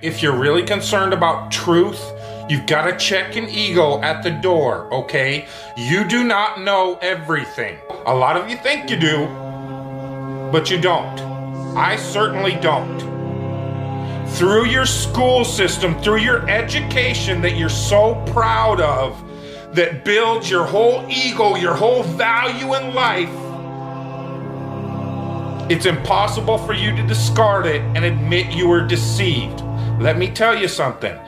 if you're really concerned about truth, you've got to check an ego at the door, okay? You do not know everything. A lot of you think you do, but you don't. I certainly don't. Through your school system, through your education that you're so proud of, that builds your whole ego, your whole value in life, it's impossible for you to discard it and admit you were deceived. Let me tell you something.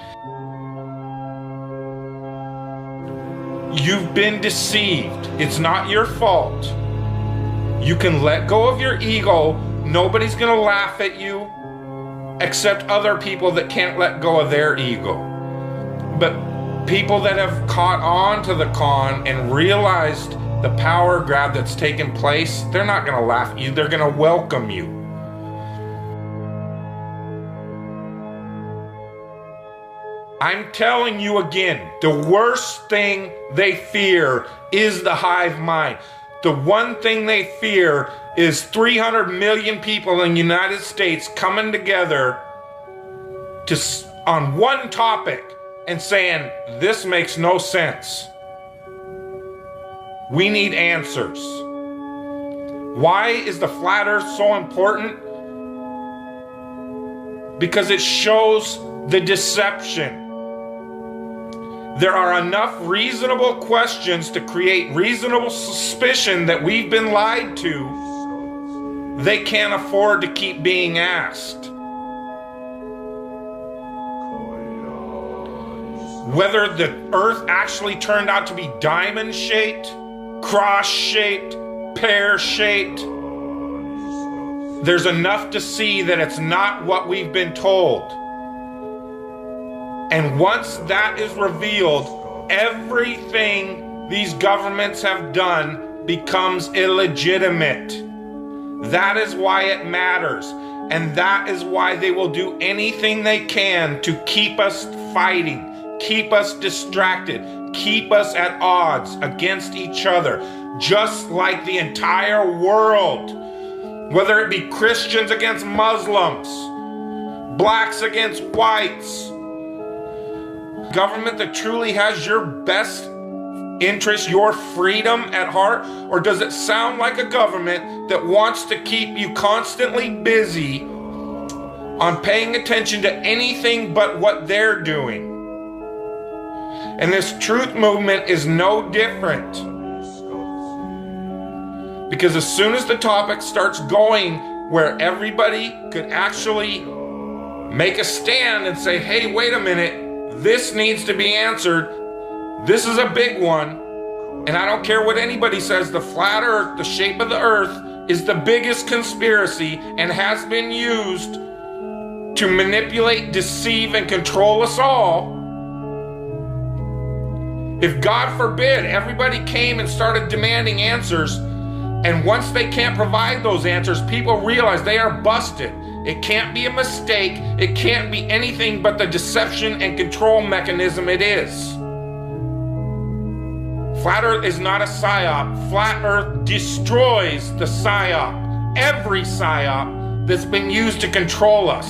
You've been deceived. It's not your fault. You can let go of your ego. Nobody's gonna laugh at you except other people that can't let go of their ego. But people that have caught on to the con and realized the power grab that's taken place, they're not gonna laugh at you, they're gonna welcome you. I'm telling you again, the worst thing they fear is the hive mind. The one thing they fear is 300 million people in the United States coming together on one topic and saying, this makes no sense. We need answers. Why is the flat earth so important? Because it shows the deception. There are enough reasonable questions to create reasonable suspicion that we've been lied to. They can't afford to keep being asked. Whether the earth actually turned out to be diamond-shaped, cross-shaped, pear-shaped, there's enough to see that it's not what we've been told. And once that is revealed, everything these governments have done becomes illegitimate. That is why it matters. And that is why they will do anything they can to keep us fighting, keep us distracted, keep us at odds against each other, just like the entire world. Whether it be Christians against Muslims, blacks against whites, government that truly has your best interest, your freedom at heart? Or does it sound like a government that wants to keep you constantly busy on paying attention to anything but what they're doing? And this truth movement is no different. Because as soon as the topic starts going where everybody could actually make a stand and say, hey, wait a minute, this needs to be answered. This is a big one. And I don't care what anybody says, the flat earth, the shape of the earth, is the biggest conspiracy and has been used to manipulate, deceive, and control us all. If God forbid everybody came and started demanding answers, and once they can't provide those answers, people realize they are busted. It can't be a mistake. It can't be anything but the deception and control mechanism it is. Flat Earth is not a psyop. Flat Earth destroys the psyop. Every psyop that's been used to control us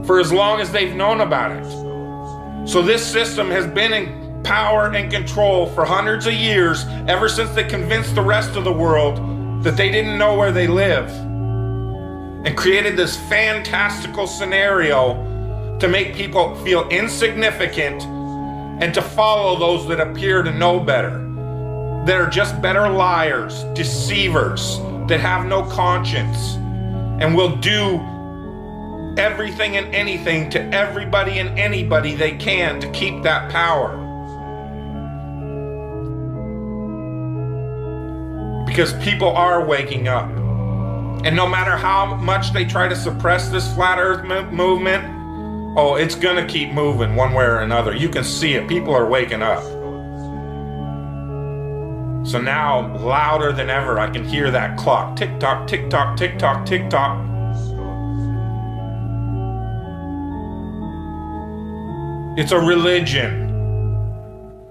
for as long as they've known about it. So this system has been in power and control for hundreds of years, ever since they convinced the rest of the world that they didn't know where they live, and created this fantastical scenario to make people feel insignificant and to follow those that appear to know better, that are just better liars, deceivers, that have no conscience, and will do everything and anything to everybody and anybody they can to keep that power. Because people are waking up. And no matter how much they try to suppress this flat earth movement, oh, it's gonna keep moving one way or another. You can see it. People are waking up. So now, louder than ever, I can hear that clock. Tick tock, tick tock, tick tock, tick tock. It's a religion.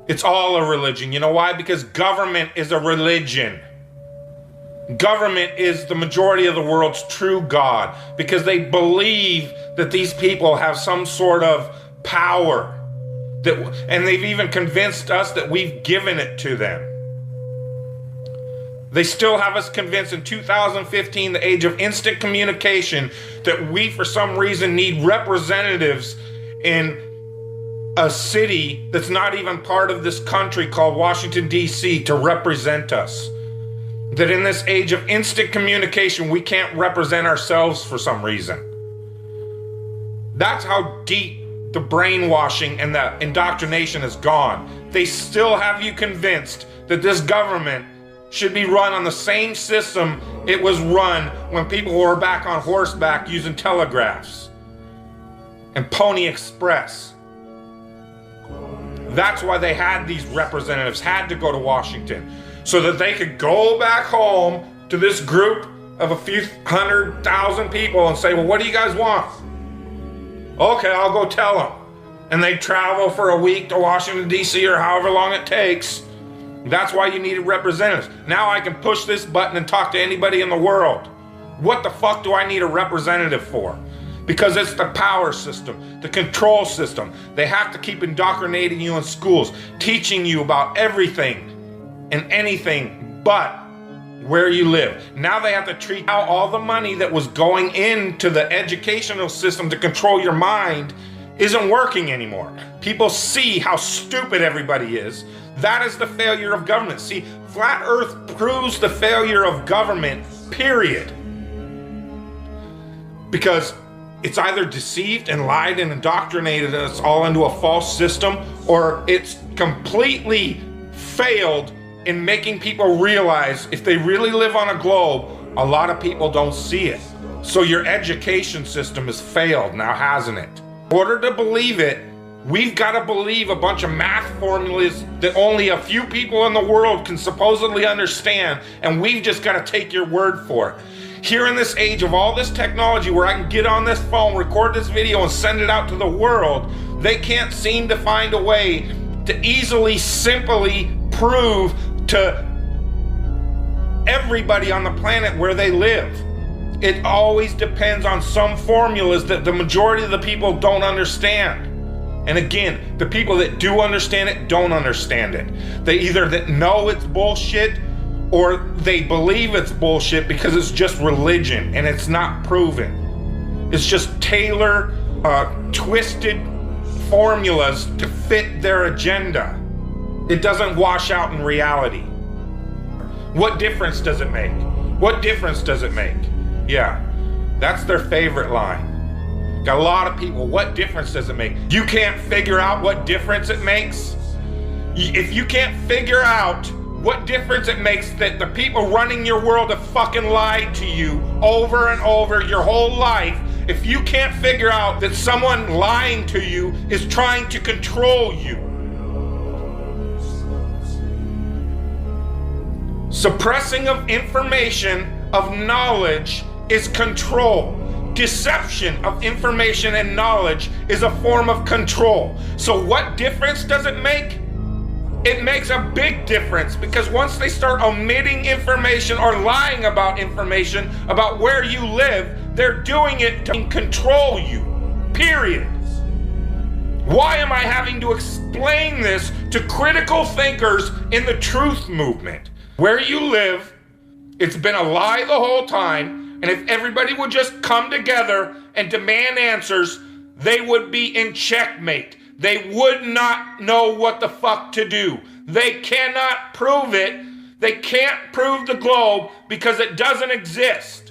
It's all a religion. You know why? Because government is a religion. Government is the majority of the world's true God, because they believe that these people have some sort of power, and they've even convinced us that we've given it to them. They still have us convinced in 2015, the age of instant communication, that we for some reason need representatives in a city that's not even part of this country called Washington, D.C. to represent us. That in this age of instant communication, we can't represent ourselves for some reason. That's how deep the brainwashing and the indoctrination has gone. They still have you convinced that this government should be run on the same system it was run when people were back on horseback using telegraphs and Pony Express. That's why they had these representatives, had to go to Washington, so that they could go back home to this group of a few 100,000 people and say, well, what do you guys want? Okay, I'll go tell them. And they travel for a week to Washington, D.C. or however long it takes. That's why you needed representatives. Now I can push this button and talk to anybody in the world. What the fuck do I need a representative for? Because it's the power system, the control system. They have to keep indoctrinating you in schools, teaching you about everything and anything but where you live. Now they have to treat out all the money that was going into the educational system to control your mind isn't working anymore. People see how stupid everybody is. That is the failure of government. See, Flat Earth proves the failure of government, period. Because it's either deceived and lied and indoctrinated us all into a false system, or it's completely failed in making people realize if they really live on a globe, a lot of people don't see it. So your education system has failed now, hasn't it? In order to believe it, we've got to believe a bunch of math formulas that only a few people in the world can supposedly understand, and we've just got to take your word for it. Here in this age of all this technology where I can get on this phone, record this video, and send it out to the world, they can't seem to find a way to easily, simply prove to everybody on the planet where they live. It always depends on some formulas that the majority of the people don't understand. And again, the people that do understand it don't understand it. They either that know it's bullshit or they believe it's bullshit because it's just religion and it's not proven. It's just twisted formulas to fit their agenda. It doesn't wash out in reality. What difference does it make? What difference does it make? Yeah, that's their favorite line. Got a lot of people, what difference does it make? You can't figure out what difference it makes? If you can't figure out what difference it makes that the people running your world have fucking lied to you over and over your whole life, if you can't figure out that someone lying to you is trying to control you, suppressing of information, of knowledge, is control. Deception of information and knowledge is a form of control. So what difference does it make? It makes a big difference, because once they start omitting information or lying about information about where you live, they're doing it to control you, period. Why am I having to explain this to critical thinkers in the truth movement? Where you live, it's been a lie the whole time. And if everybody would just come together and demand answers, they would be in checkmate. They would not know what the fuck to do. They cannot prove it. They can't prove the globe because it doesn't exist.